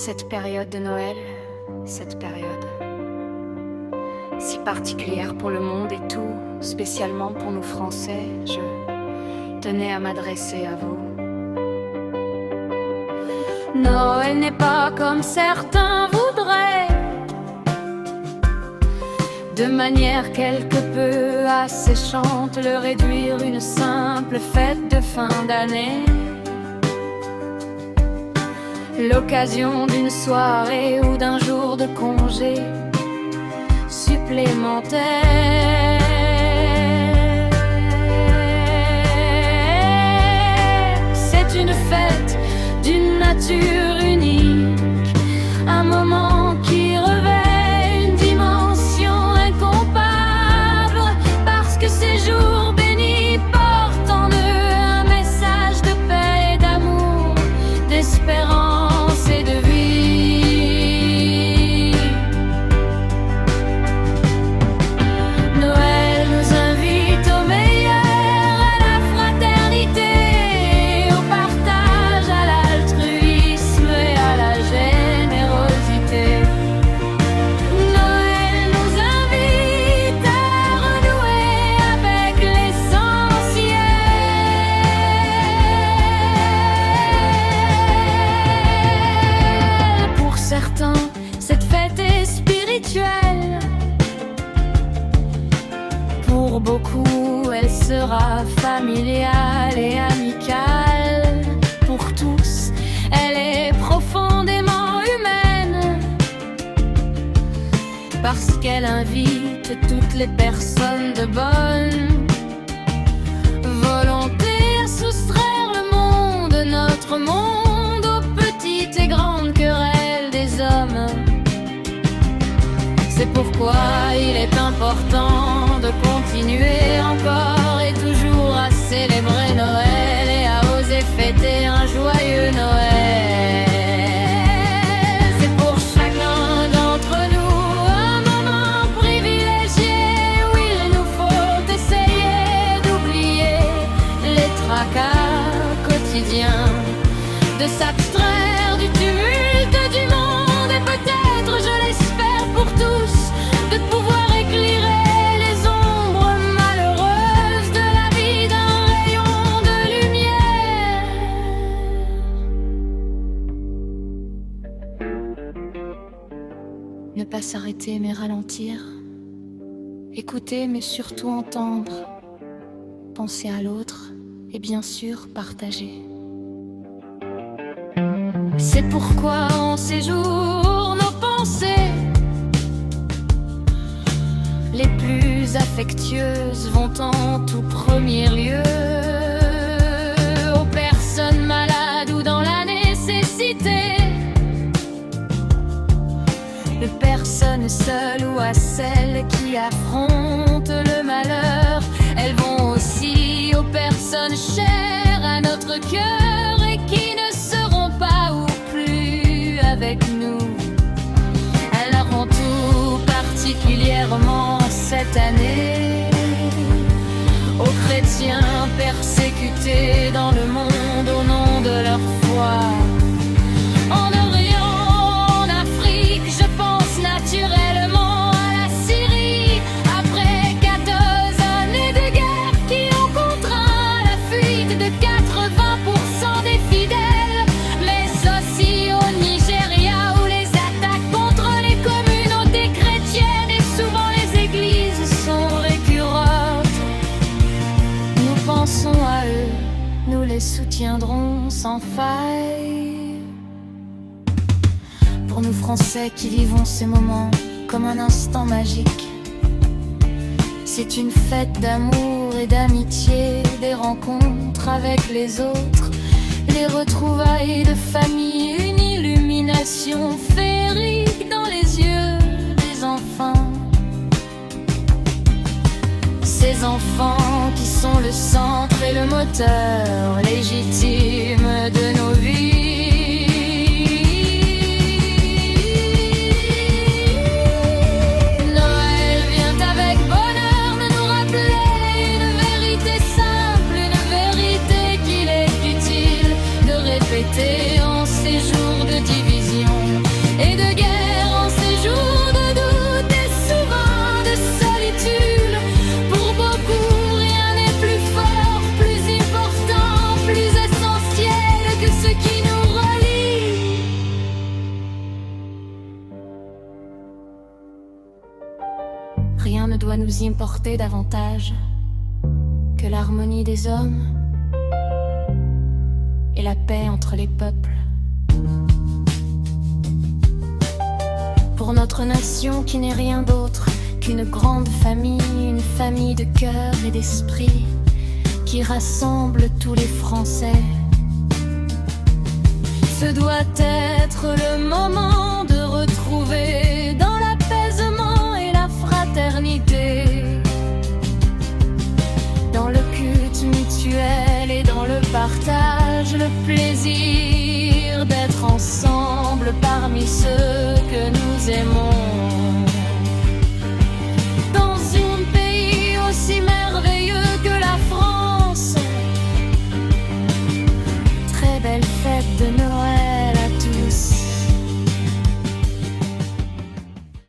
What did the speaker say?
cette période de Noël, cette période si particulière pour le monde et tout spécialement pour nous Français, je tenais à m'adresser à vous. Noël n'est pas comme certains voudraient, de manière quelque peu asséchante, le réduire une simple fête de fin d'année, l'occasion d'une soirée ou d'un jour de congé supplémentaire. C'est une fête d'une nature unique, un moment qui revêt une dimension incomparable, parce que ces jours bénis portent en eux un message de paix et d'amour, d'espérance et de vie. Noël nous invite au meilleur, à la fraternité, au partage, à l'altruisme et à la générosité. Noël nous invite à renouer avec l'essentiel. Pour certains, cette fête est spirituelle. Pour beaucoup, elle sera familiale et amicale. Pour tous, elle est profondément humaine, parce qu'elle invite toutes les personnes de bonne volonté à soustraire le monde, notre monde, aux petites et grandes querelles des hommes. C'est pourquoi il est important de continuer encore et toujours à célébrer Noël et à oser fêter un joyeux Noël. C'est pour chacun d'entre nous un moment privilégié où il nous faut essayer d'oublier les tracas quotidiens, de s'abstraire du tumulte du monde et peut-être, je l'espère pour tous, de pouvoir éclairer les ombres malheureuses de la vie d'un rayon de lumière. Ne pas s'arrêter mais ralentir, écouter mais surtout entendre, penser à l'autre et bien sûr partager. C'est pourquoi en ces jours nos pensées les plus affectueuses vont en tout premier lieu aux personnes malades ou dans la nécessité, de personnes seules ou à celles qui affrontent le malheur. Elles vont aussi aux personnes chères à notre cœur et qui ne seront pas ou plus avec nous. Elles leur ont tout particulièrement cette année aux chrétiens persécutés dans le monde au nom de leur foi. En Orient, en Afrique, je pense naturellement à la Syrie, après 14 années de guerre qui ont contraint la fuite de 80% des fidèles, mais aussi au Nigeria où les attaques contre les communautés chrétiennes et souvent les églises sont récurrentes. Nous pensons à eux, nous les soutiendrons sans faille. Pour nous Français qui vivons ces moments comme un instant magique, c'est une fête d'amour et d'amitié, des rencontres avec les autres, les retrouvailles de famille, une illumination féerique dans les yeux des enfants. Ces enfants qui sont le centre et le moteur légitime de nos vies. Noël vient avec bonheur de nous rappeler une vérité simple, une vérité qu'il est utile de répéter en ces jours de division. Rien ne doit nous importer davantage que l'harmonie des hommes et la paix entre les peuples. Pour notre nation qui n'est rien d'autre qu'une grande famille, une famille de cœur et d'esprit qui rassemble tous les Français. Ce doit être le moment de retrouver dans l'apaisement et la fraternité, dans le culte mutuel et dans le partage, le plaisir d'être ensemble parmi ceux que nous aimons.